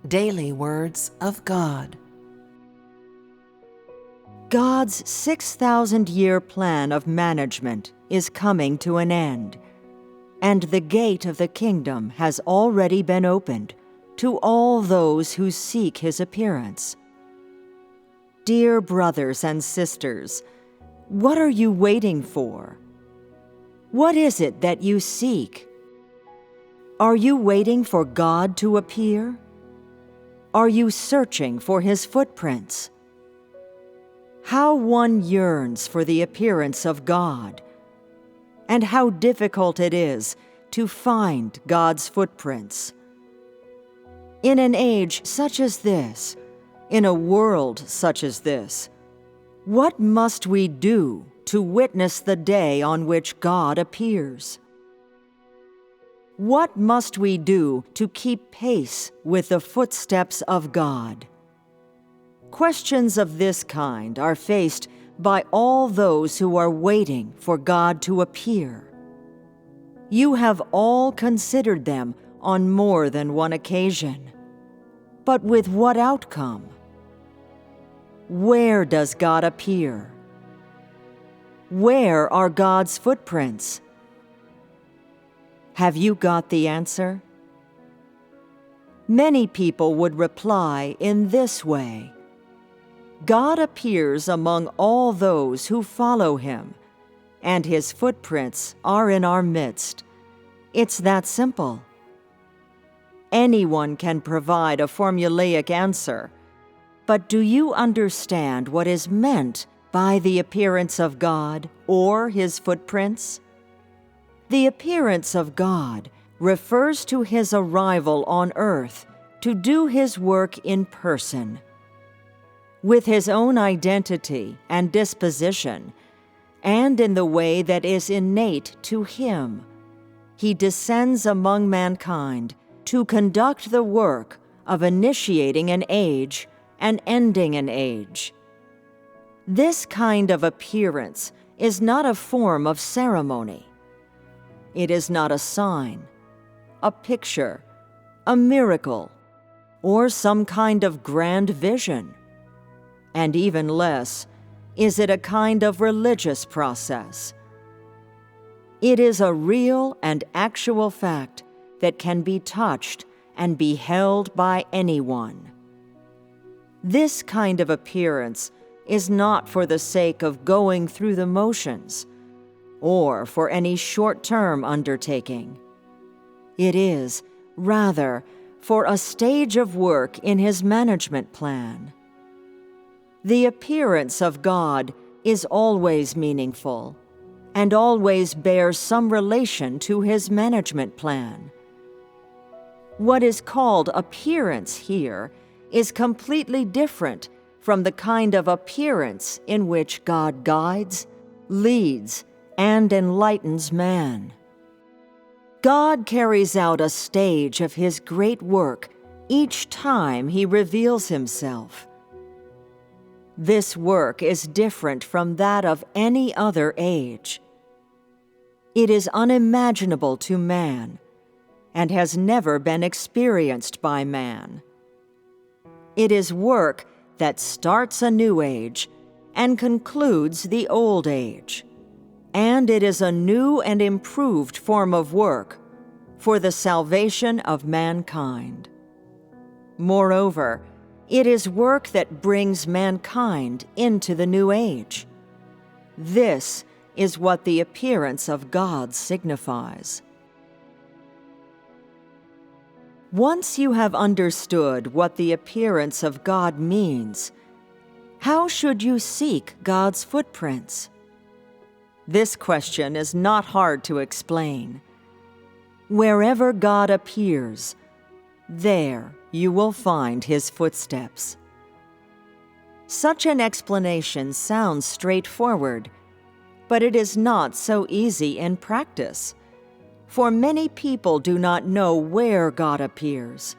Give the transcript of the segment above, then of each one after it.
Daily Words of God. God's 6,000-year plan of management is coming to an end, and the gate of the kingdom has already been opened to all those who seek His appearance. Dear brothers and sisters, what are you waiting for? What is it that you seek? Are you waiting for God to appear? Are you searching for His footprints? How one yearns for the appearance of God, and how difficult it is to find God's footprints. In an age such as this, in a world such as this, what must we do to witness the day on which God appears? What must we do to keep pace with the footsteps of God? Questions of this kind are faced by all those who are waiting for God to appear. You have all considered them on more than one occasion. But with what outcome? Where does God appear? Where are God's footprints? Have you got the answer? Many people would reply in this way: God appears among all those who follow Him, and His footprints are in our midst. It's that simple. Anyone can provide a formulaic answer, but do you understand what is meant by the appearance of God or His footprints? The appearance of God refers to His arrival on earth to do His work in person. With His own identity and disposition, and in the way that is innate to Him, He descends among mankind to conduct the work of initiating an age and ending an age. This kind of appearance is not a form of ceremony. It is not a sign, a picture, a miracle, or some kind of grand vision. And even less, is it a kind of religious process. It is a real and actual fact that can be touched and beheld by anyone. This kind of appearance is not for the sake of going through the motions, or for any short-term undertaking. It is, rather, for a stage of work in His management plan. The appearance of God is always meaningful, and always bears some relation to His management plan. What is called appearance here is completely different from the kind of appearance in which God guides, leads, and enlightens man. God carries out a stage of His great work each time He reveals Himself. This work is different from that of any other age. It is unimaginable to man, and has never been experienced by man. It is work that starts a new age and concludes the old age. And it is a new and improved form of work for the salvation of mankind. Moreover, it is work that brings mankind into the new age. This is what the appearance of God signifies. Once you have understood what the appearance of God means, how should you seek God's footprints? This question is not hard to explain. Wherever God appears, there you will find His footsteps. Such an explanation sounds straightforward, but it is not so easy in practice, for many people do not know where God appears,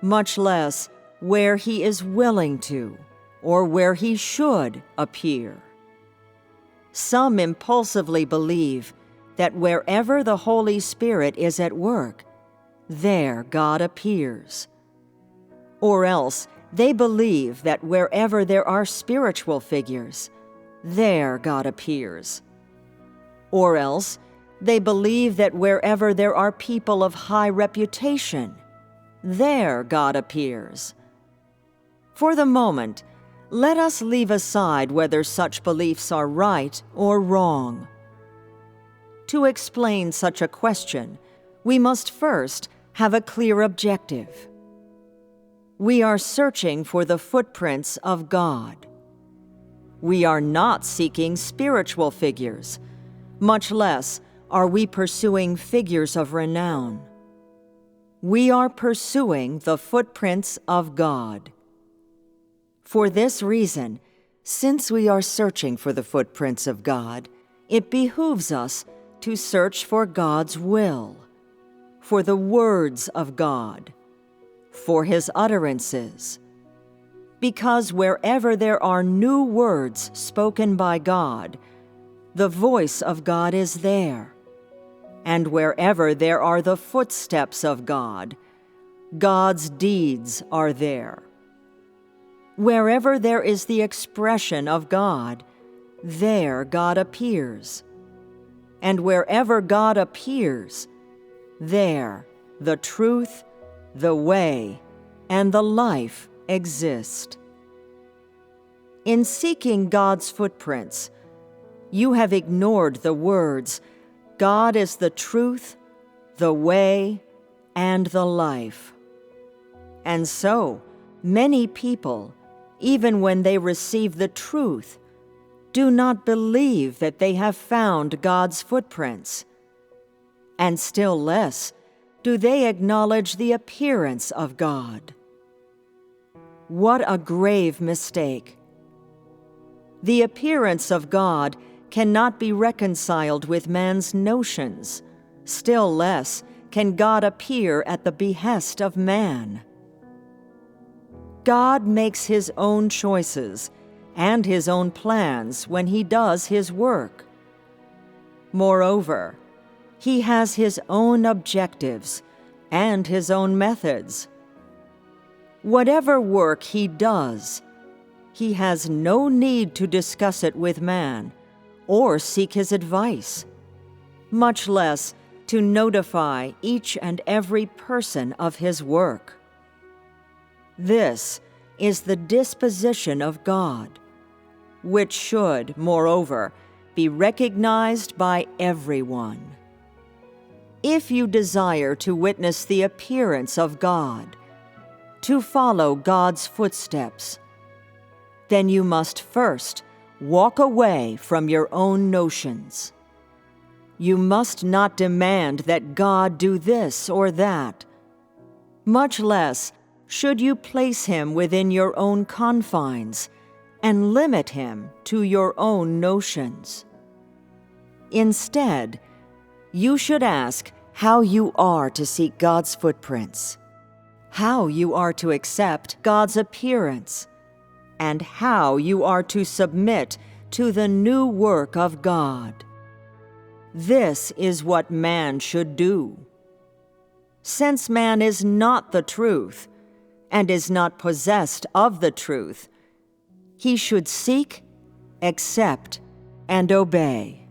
much less where He is willing to, or where He should appear. Some impulsively believe that wherever the Holy Spirit is at work, there God appears. Or else they believe that wherever there are spiritual figures, there God appears. Or else they believe that wherever there are people of high reputation, there God appears. For the moment, let us leave aside whether such beliefs are right or wrong. To explain such a question, we must first have a clear objective. We are searching for the footprints of God. We are not seeking spiritual figures, much less are we pursuing figures of renown. We are pursuing the footprints of God. For this reason, since we are searching for the footprints of God, it behooves us to search for God's will, for the words of God, for His utterances. Because wherever there are new words spoken by God, the voice of God is there. And wherever there are the footsteps of God, God's deeds are there. Wherever there is the expression of God, there God appears. And wherever God appears, there the truth, the way, and the life exist. In seeking God's footprints, you have ignored the words, God is the truth, the way, and the life. And so, many people, even when they receive the truth, do not believe that they have found God's footprints. And still less do they acknowledge the appearance of God. What a grave mistake! The appearance of God cannot be reconciled with man's notions, still less can God appear at the behest of man. God makes His own choices and His own plans when He does His work. Moreover, He has His own objectives and His own methods. Whatever work He does, He has no need to discuss it with man or seek his advice, much less to notify each and every person of His work. This is the disposition of God, which should, moreover, be recognized by everyone. If you desire to witness the appearance of God, to follow God's footsteps, then you must first walk away from your own notions. You must not demand that God do this or that, much less should you place Him within your own confines and limit Him to your own notions. Instead, you should ask how you are to seek God's footprints, how you are to accept God's appearance, and how you are to submit to the new work of God. This is what man should do. Since man is not the truth, and is not possessed of the truth, he should seek, accept, and obey.